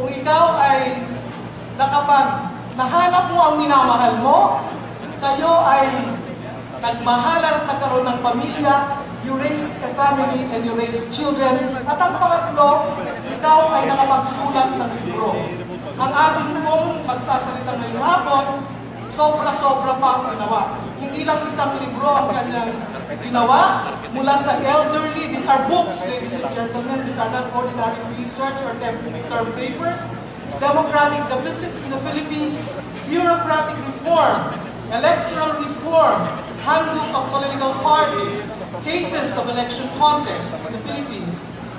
Kung ikaw ay nahanap mo ang minamahal mo, kayo ay nagmahalan at nagkaroon ng pamilya, you raise a family and you raise children. At ang pangatlo, ikaw ay nakapagsulat ng libro. Ang ating pong magsasalita ngayong hapon, sobra-sobra pa ang ginawa. Hindi lang isang libro ang kanyang ginawa. Mula sa elderly, these are books, ladies and gentlemen. These are not ordinary research or term papers. Democratic deficits in the Philippines, bureaucratic reform, electoral reform, handbook of political parties, cases of election contests in the Philippines,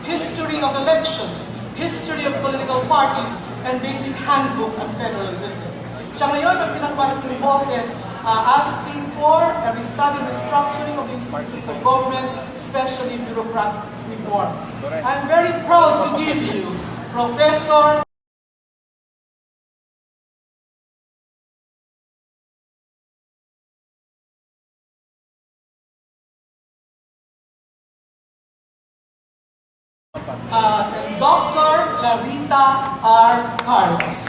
history of elections, history of political parties, and basic handbook on federalism. Siya ngayon ang pinakbarating boses asking for a study and restructuring of the institutions of government, especially bureaucratic reform. I'm very proud to give you Professor Dr. Carlita R. Carlos.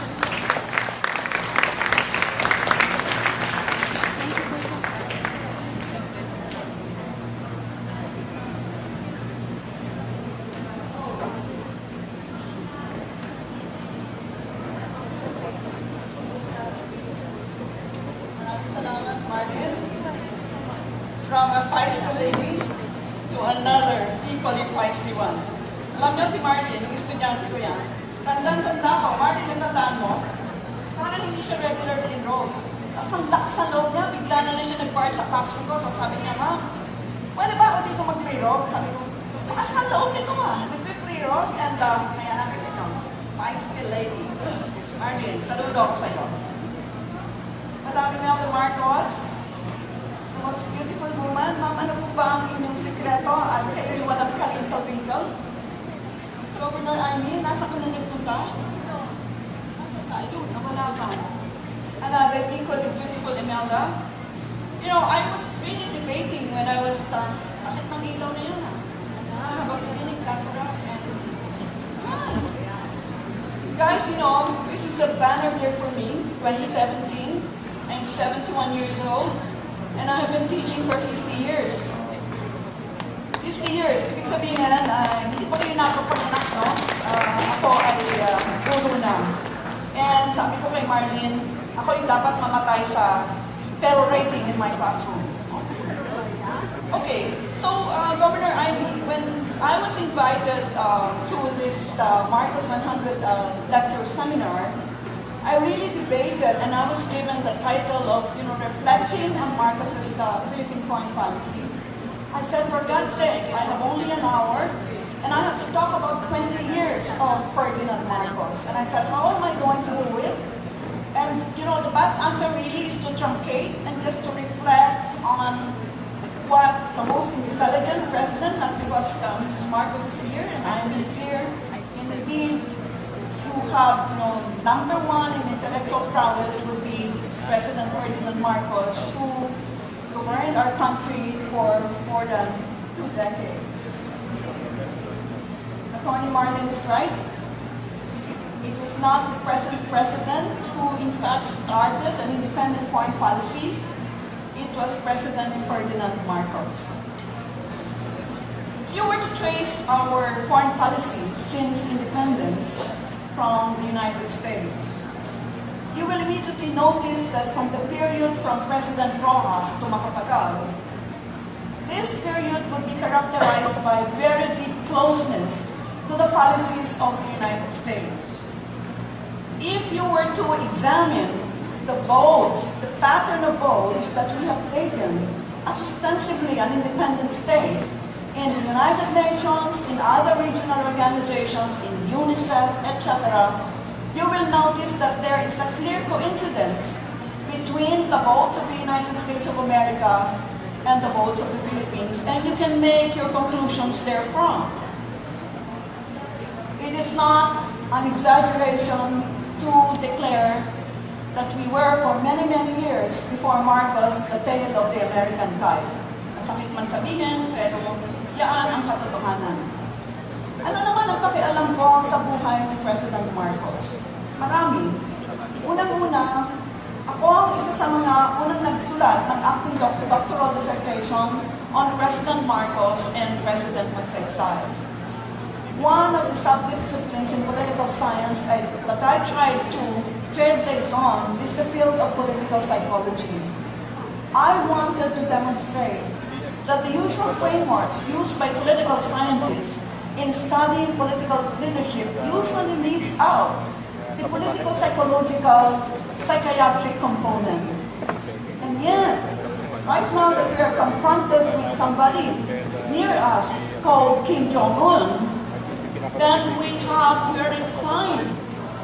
Salamat, Martin. From a feisty lady to another equally feisty one. Alam niyo si Martin, yung estudyante ko yan, tandang-tanda ko, Martin, natandaan mo, parang hindi siya regularly enrolled. Tapos ang lakas sa loob niya, bigla na lang siya nag-guard sa classroom ko. Tapos sabi niya, ma'am, pwede ba ako dito mag-pre-roll? Sabi ko, lakas sa loob nito nag-pre-roll. And kaya natin ito, feisty lady. Martin, saludo ako sa iyo. Madami Imelda Marcos, the most beautiful woman. Ma'am, ano po ba ang inyong sikreto at kayo'y walang kalintal-winkle? Governor Amy, nasa ka na nagpunta? Nasa tayo, nawala ka. Another equally beautiful Imelda. You know, I was really debating when I was, bakit ng ilaw na yun? Habang pininig, kakura, and, guys, you know, this is a banner year for me, 2017. I'm 71 years old, and I have been teaching for 50 years. 50 years, ibig sabihin hindi pa kayo napapanganak, no? Ako ay puno na. And sabi ko kay Marlene, ako yung dapat mamatay sa pero rating in my classroom. Okay, so Governor Ivy, when I was invited to this Marcos 100 lecture seminar, I really debated, and I was given the title of, reflecting on Marcos's Philippine foreign policy. I said, for God's sake, I have only an hour, and I have to talk about 20 years of Ferdinand Marcos. And I said, how am I going to do it? And, the best answer really is to truncate and just to reflect on what the most intelligent president, not because Mrs. Marcos is here and I am here, and indeed, who have, number one in intellectual prowess would be President Ferdinand Marcos, who governed our country for more than 2 decades. Attorney Marlene is right. It was not the present president who, in fact, started an independent foreign policy. It was President Ferdinand Marcos. If you were to trace our foreign policy since independence from the United States, you will immediately notice that from the period from President Rojas to Macapagal, this period would be characterized by very deep closeness to the policies of the United States. If you were to examine the votes, the pattern of votes that we have taken as ostensibly an independent state in the United Nations, in other regional organizations, in UNICEF, etc., you will notice that there is a clear coincidence between the votes of the United States of America and the votes of the Philippines, and you can make your conclusions therefrom. It is not an exaggeration to declare that we were for many, many years before Marcos the tail of the American kite. Masakit man sabihin, pero yan ang katotohanan. Ano naman ang pakialam ko sa buhay ni President Marcos? Marami. Unang-una, ako ang isa sa mga unang nagsulat ng aking doctoral dissertation on President Marcos and President Magsaysay. One of the subdisciplines in political science that I tried to trailblaze on is the field of political psychology. I wanted to demonstrate that the usual frameworks used by political scientists in studying political leadership usually leaves out the political psychological psychiatric component. And yet, right now that we are confronted with somebody near us called Kim Jong-un, then we are inclined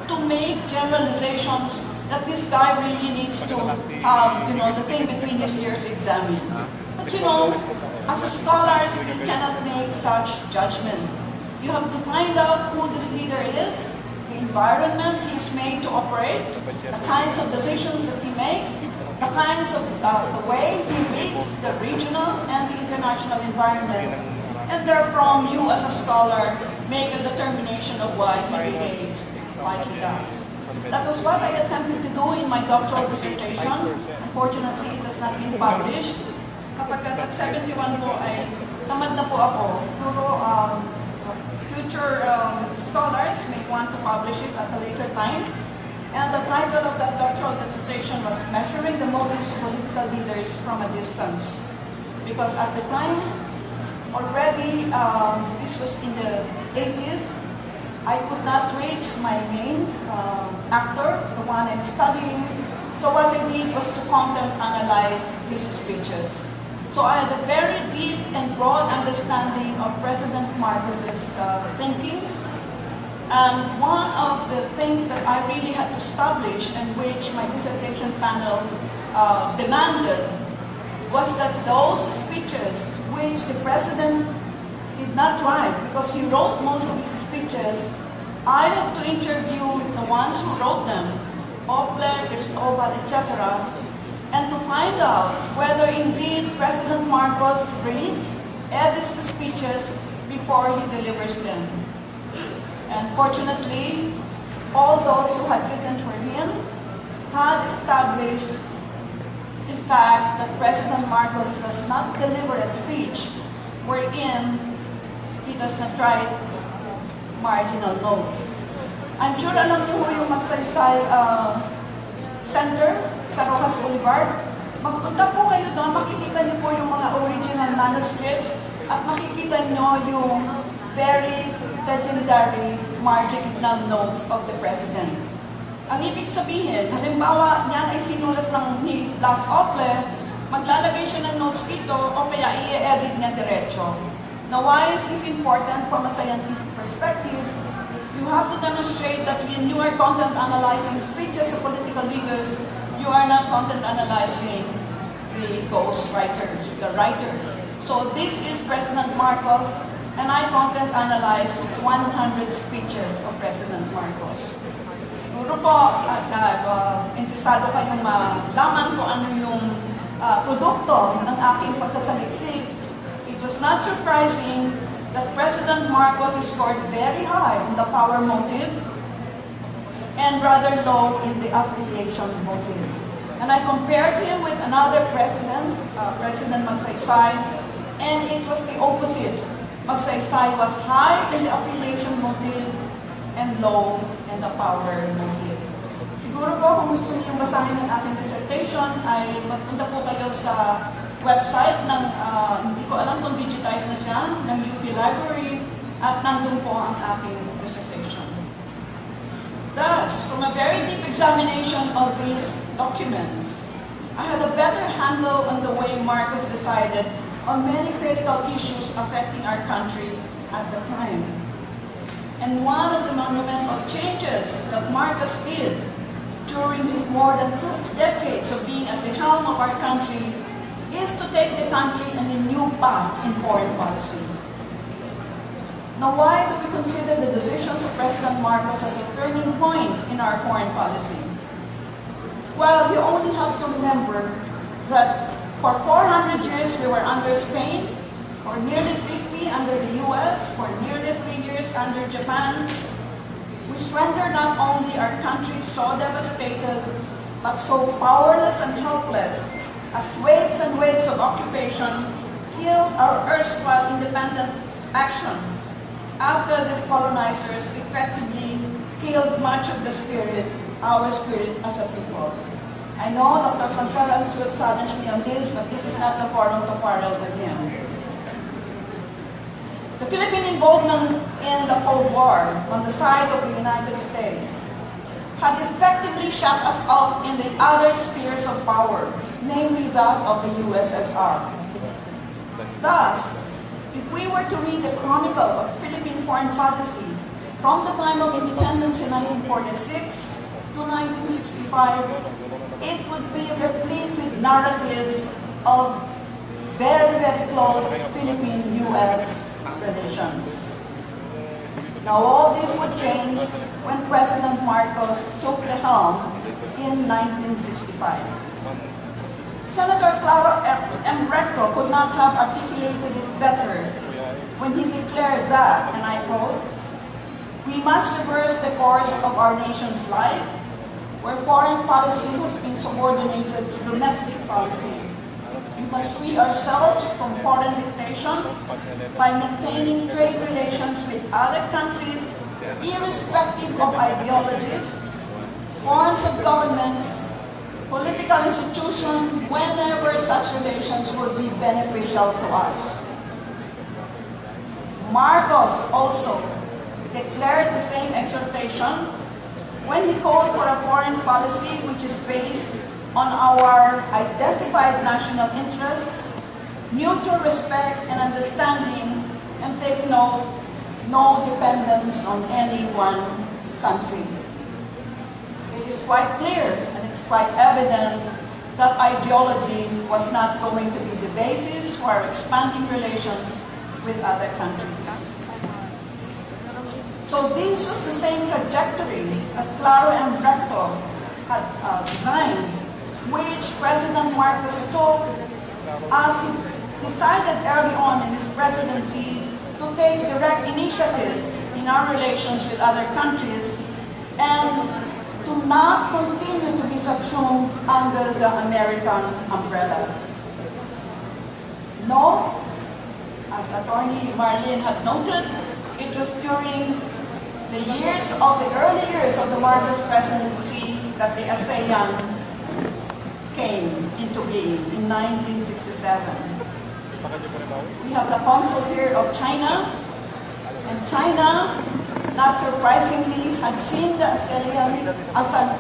to make generalizations that this guy really needs to have, the thing between his ears examined. But as a scholars, we cannot make such judgment. You have to find out who this leader is, the environment he's made to operate, the kinds of decisions that he makes, the kinds of the way he reads the regional and the international environment, and therefrom you as a scholar make a determination of why he behaves like he does. That was what I attempted to do in my doctoral dissertation. Unfortunately, it has not been published. Kapag nag-71 po ay tamad na po ako. Siguro future scholars may want to publish it at a later time. And the title of that doctoral dissertation was Measuring the Motives of Political Leaders from a Distance. Because at the time, already, this was in the 80s, I could not reach my main actor, the one I'm studying. So what I did was to content analyze his speeches. So I had a very deep and broad understanding of President Marcos's thinking. And one of the things that I really had to establish and which my dissertation panel demanded was that those speeches which the President did not write, because he wrote most of his speeches, I have to interview the ones who wrote them, Opler, Cristobal, etc., and to find out whether indeed President Marcos reads, edits the speeches before he delivers them. And fortunately, all those who had written for him had established, in fact, that President Marcos does not deliver a speech wherein he does not write marginal notes. I'm sure alam niyo yung Magsaysay Center sa Rojas Boulevard. Magpunta po kayo doon, makikita niyo po yung mga original manuscripts at makikita niyo yung very legendary marginal notes of the President. Ang ibig sabihin, halimbawa niyan ay sinulat ng ni Blas Opler, maglalagay siya ng notes dito o kaya i-edit niya diretso. Now, why is this important from a scientific perspective? You have to demonstrate that when you are content analyzing speeches of political leaders, you are not content analyzing the ghost writers, the writers. So this is President Marcos, and I content analyzed 100 speeches of President Marcos. Siguro po, interesado kayong malaman kung ano yung produkto ng aking pagsasaliksik. It was not surprising that President Marcos scored very high in the power motive and rather low in the affiliation motive. And I compared him with another president, President Magsaysay, and it was the opposite. Magsaysay was high in the affiliation motive and low in the power motive. Siguro po kung gusto niyo basahin ang aking dissertation ay magpunta po kayo sa website ng, hindi ko alam kung digitize na siya, ng UP Library, at nandun po ang aking dissertation. Thus, from a very deep examination of these documents, I had a better handle on the way Marcos decided on many critical issues affecting our country at the time. And one of the monumental changes that Marcos did during his more than 2 decades of being at the helm of our country is to take the country on a new path in foreign policy. Now, why do we consider the decisions of President Marcos as a turning point in our foreign policy? Well, you only have to remember that for 400 years we were under Spain, for nearly 50 captivity under the US, for nearly 3 years under Japan, which rendered not only our country so devastated, but so powerless and helpless, as waves and waves of occupation killed our erstwhile independent action after these colonizers effectively killed much of the spirit, our spirit as a people. I know Dr. Contreras will challenge me on this, but this is not the forum to quarrel with him. The Philippine involvement in the Cold War on the side of the United States had effectively shut us out in the other spheres of power, namely that of the USSR. Thus, if we were to read the chronicle of Philippine foreign policy from the time of independence in 1946 to 1965, it would be replete with narratives of very, very close Philippine-US relations. Now all this would change when President Marcos took the helm in 1965. Senator Claro M. Recto could not have articulated it better when he declared that, and I quote, "We must reverse the course of our nation's life, where foreign policy has been subordinated to domestic policy. We must free ourselves from foreign dictation by maintaining trade relations with other countries, irrespective of ideologies, forms of government, political institutions, whenever such relations would be beneficial to us." Marcos also declared the same exhortation when he called for a foreign policy which is based on our identified national interests, mutual respect and understanding, and take note, no dependence on any one country. It is quite clear and it's quite evident that ideology was not going to be the basis for our expanding relations with other countries. So this was the same trajectory that Claro and Recto had designed, which President Marcos took as he decided early on in his presidency to take direct initiatives in our relations with other countries and to not continue to be subsumed under the American umbrella. No, as Attorney Marlene had noted, it was during the early years of the Marcos presidency that the ASEAN came into being in 1967. We have the consul here of China, and China, not surprisingly, had seen the ASEAN as a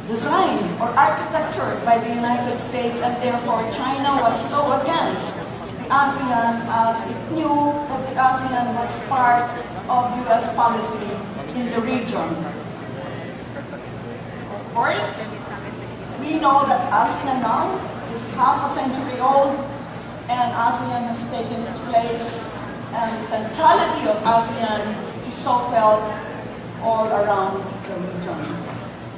design or architecture by the United States, and therefore China was so against the ASEAN as it knew that the ASEAN was part of U.S. policy in the region. Of course, we know that ASEAN now is half a century old, and ASEAN has taken its place, and the centrality of ASEAN is so felt all around the region.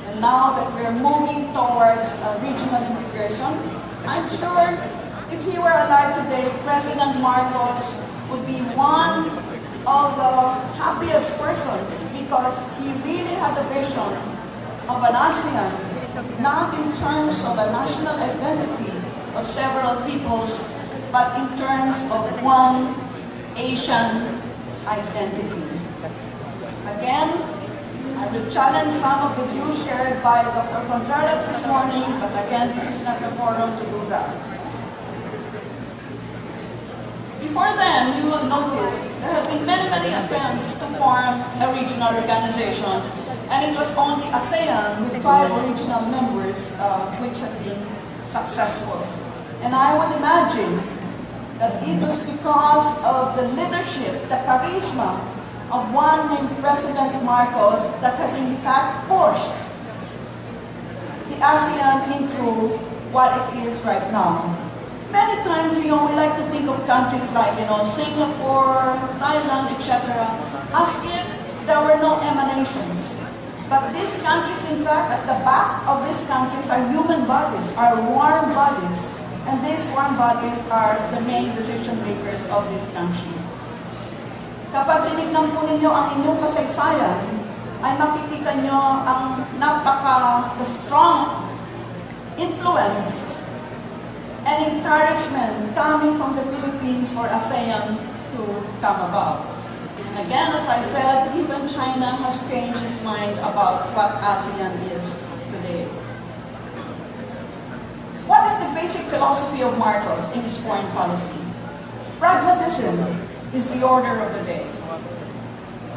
And now that we're moving towards regional integration, I'm sure if he were alive today, President Marcos would be one of the happiest persons because he really had a vision of an ASEAN, not in terms of a national identity of several peoples, but in terms of one Asian identity. Again, I will challenge some of the views shared by Dr. Contreras this morning, but again, this is not the forum to do that. Before then, you will notice there have been many, many attempts to form a regional organization, and it was only ASEAN with 5 original members which had been successful. And I would imagine that it was because of the leadership, the charisma of one named President Marcos that had in fact pushed the ASEAN into what it is right now. Many times, we like to think of countries like, Singapore, Thailand, etc., as if there were no emanations. But these countries, in fact, at the back of these countries are human bodies, are warm bodies. And these foreign bodies are the main decision makers of this country. Kapag tinignan po ninyo ang inyong kasaysayan, ay makikita nyo ang napaka-strong influence and encouragement coming from the Philippines for ASEAN to come about. And again, as I said, even China has changed its mind about what ASEAN is today. What is the basic philosophy of Marcos in his foreign policy? Pragmatism is the order of the day.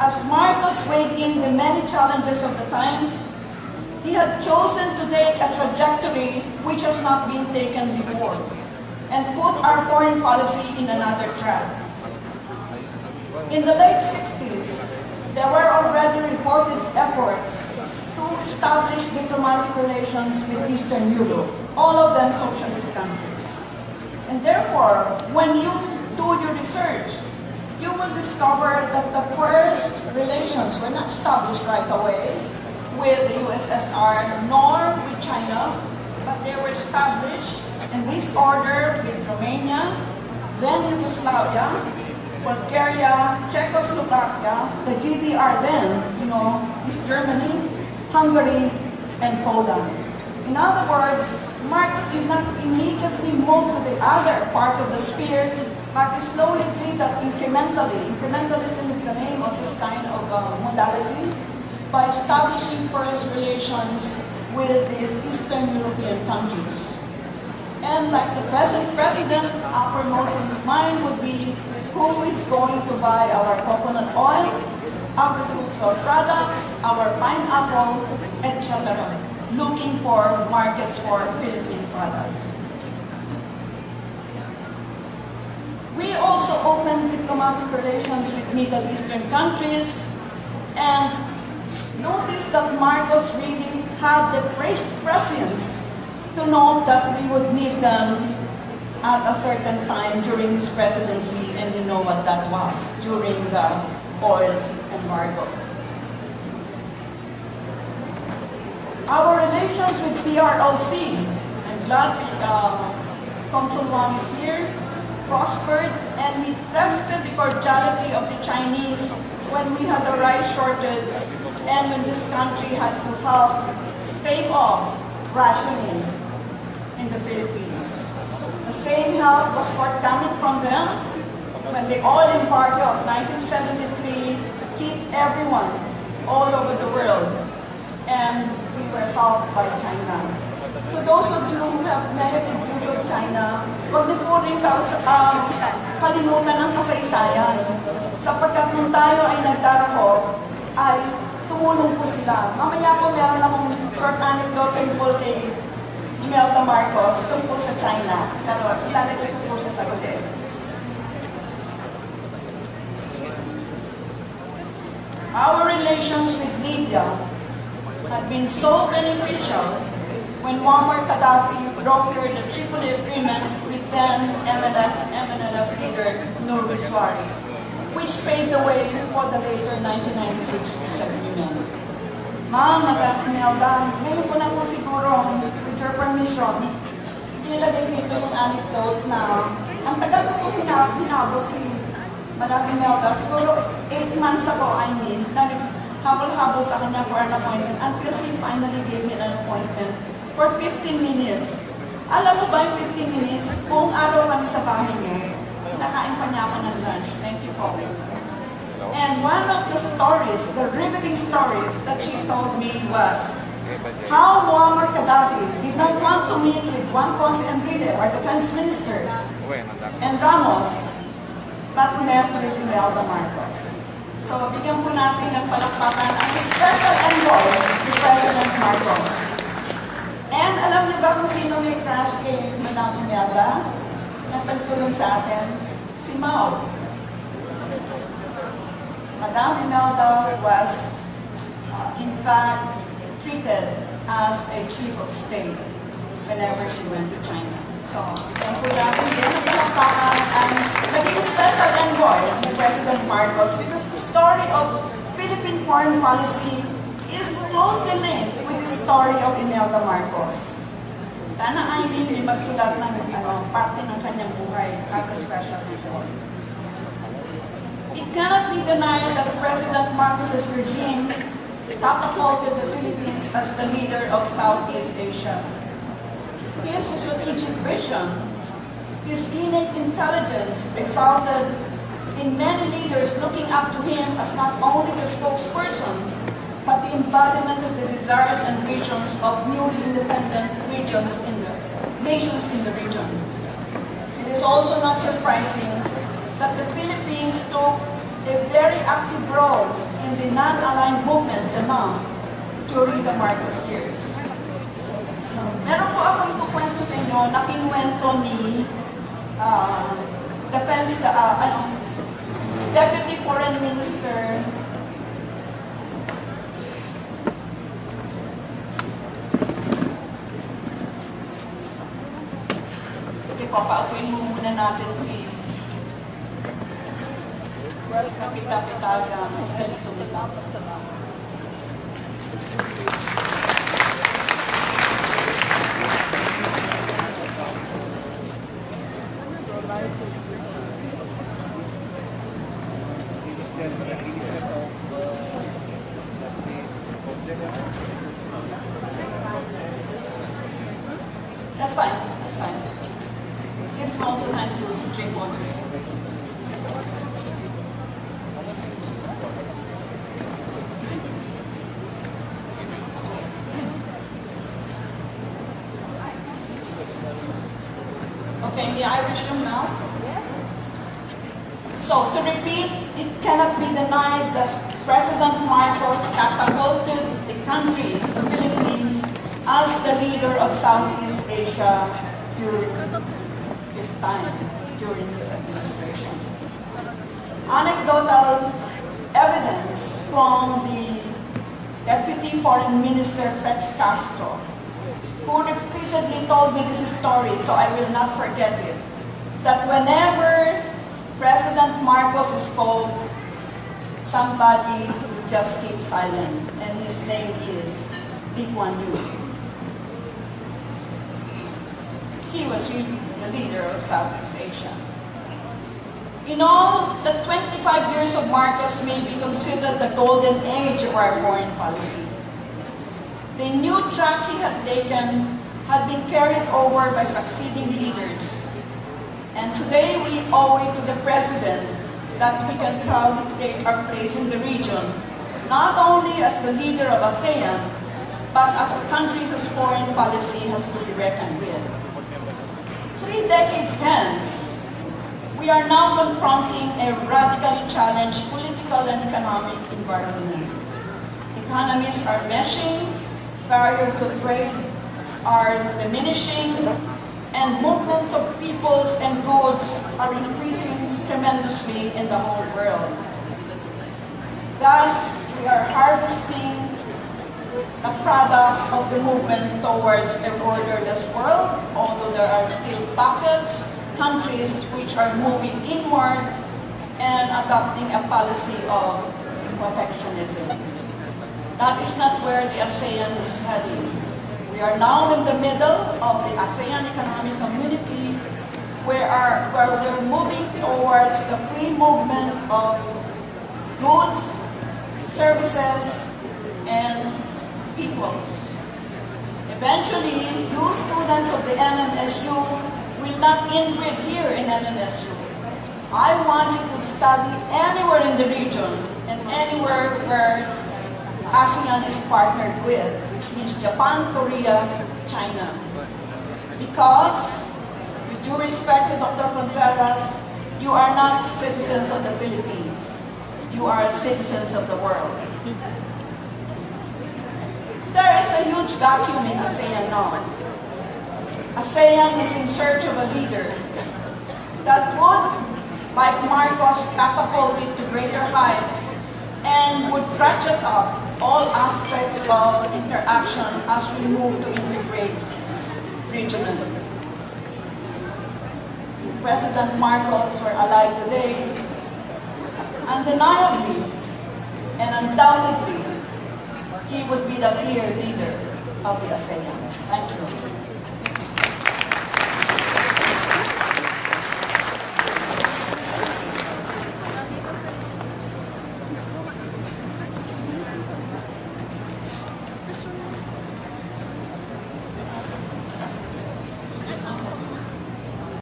As Marcos weighed in the many challenges of the times, he had chosen to take a trajectory which has not been taken before and put our foreign policy in another track. In the late 60s, there were already reported efforts to establish diplomatic relations with Eastern Europe, all of them socialist countries. And therefore, when you do your research, you will discover that the first relations were not established right away with the USSR nor with China, but they were established in this order with Romania, then Yugoslavia, Bulgaria, Czechoslovakia, the GDR then, East Germany, Hungary, and Poland. In other words, Marcos did not immediately move to the other part of the sphere, but he slowly did that incrementally. Incrementalism is the name of this kind of modality, by establishing first relations with these Eastern European countries. And like the present president, uppermost in his mind would be who is going to buy our coconut oil, agricultural products, our pineapple, etc., looking for markets for Philippine products. We also opened diplomatic relations with Middle Eastern countries, and notice that Marcos really had the prescience to know that we would need them at a certain time during his presidency, and you know what that was, during the oil embargo. Our relations with PROC, I'm glad Consul Wang is here, prospered, and we tested the cordiality of the Chinese when we had a rice shortage and when this country had to help stave off rationing in the Philippines. The same help was forthcoming from them when the oil embargo of 1973 hit everyone all over the world, and we were helped by China. So those of you who have negative views of China, huwag niyo po rin kalimutan ng kasaysayan. Sapagkat nung tayo ay nagdarako, ay tumulong po sila. Mamaya po meron akong short anecdote tungkol kay Imelda Marcos tungkol sa China. Pero ilalagay ko po sa sagutin. Our relations with Libya had been so beneficial when Muammar Gaddafi brokered the Tripoli Agreement with then MNF leader Nur Miswari, which paved the way for the later 1996 peace agreement. Ma'am, Madam Imelda, ngayon ko na po siguro, with your permission, ilagay dito yung anecdote na ang tagal ko po hinabol si Madam Imelda, siguro 8 months ago, habol-habol sa kanya for an appointment until she finally gave me an appointment for 15 minutes. Alam mo ba yung 15 minutes? Buong araw kami sa bahay niya. Nakain pa niya ako ng lunch. Thank you po. And one of the stories, the riveting stories that she told me was how Muammar Gaddafi did not want to meet with Juan Ponce Enrile, our defense minister, and Ramos, but met with Imelda Marcos. So, bigyan po natin ng palakpakan ang special envoy ni President Marcos. And alam niyo ba kung sino may crush kay Madam Imelda? Nagtagtulong sa atin? Si Mao. Madam Imelda was, in fact, treated as a chief of state whenever she went to China. So, yan po natin din ang palakpakan ang naging special envoy ni President Marcos because the story of Philippine foreign policy is closely linked with the story of Imelda Marcos. nanaanin ni magsulat ng parte ng kanyang buhay as a special report. It cannot be denied that President Marcos's regime catapulted the Philippines as the leader of Southeast Asia. His strategic vision, his innate intelligence resulted in many leaders looking up to him as not only the spokesperson, but the embodiment of the desires and visions of newly independent nations in the region. It is also not surprising that the Philippines took a very active role in the non-aligned movement, the NAM, during the Marcos years. Meron po ako ikukwento sa inyo na kinuwento ni Deputy Foreign Minister papaupuin mo muna natin si Kapita-Pitaga, mas ganito nila. That's fine, that's fine. Gives me also time to drink water. Okay, in the Irish room now. So, to repeat, it cannot be denied that President Marcos catapulted the country, the Philippines, as the leader of Southeast Asia during his time, during his administration. Anecdotal evidence from the Deputy Foreign Minister Pex Castro, who repeatedly told me this story, so I will not forget it, that whenever President Marcos spoke, somebody would just keep silent, and his name is Lee Kuan Yew. He was really the leader of Southeast Asia. In all, the 25 years of Marcos may be considered the golden age of our foreign policy. The new track he had taken had been carried over by succeeding leaders. And today we owe it to the President that we can proudly take our place in the region, not only as the leader of ASEAN, but as a country whose foreign policy has to be reckoned with. 3 decades hence, we are now confronting a radically challenged political and economic environment. Economies are meshing, barriers to trade are diminishing, and movements of peoples and goods are increasing tremendously in the whole world. Thus, we are harvesting the products of the movement towards a borderless world, although there are still pockets, countries which are moving inward and adopting a policy of protectionism. That is not where the ASEAN is heading. We are now in the middle of the ASEAN Economic Community where we're moving towards the free movement of goods, services, and peoples. Eventually, you students of the MMSU will not inbreed here in MMSU. I want you to study anywhere in the region and anywhere where ASEAN is partnered with, which means Japan, Korea, China. Because, with due respect to Dr. Contreras, you are not citizens of the Philippines. You are citizens of the world. There is a huge vacuum in ASEAN now. ASEAN is in search of a leader that would, like Marcos, catapult it to greater heights and would ratchet up all aspects of interaction as we move to integrate regionally. If President Marcos were alive today, undeniably and undoubtedly, he would be the clear leader of the ASEAN. Thank you.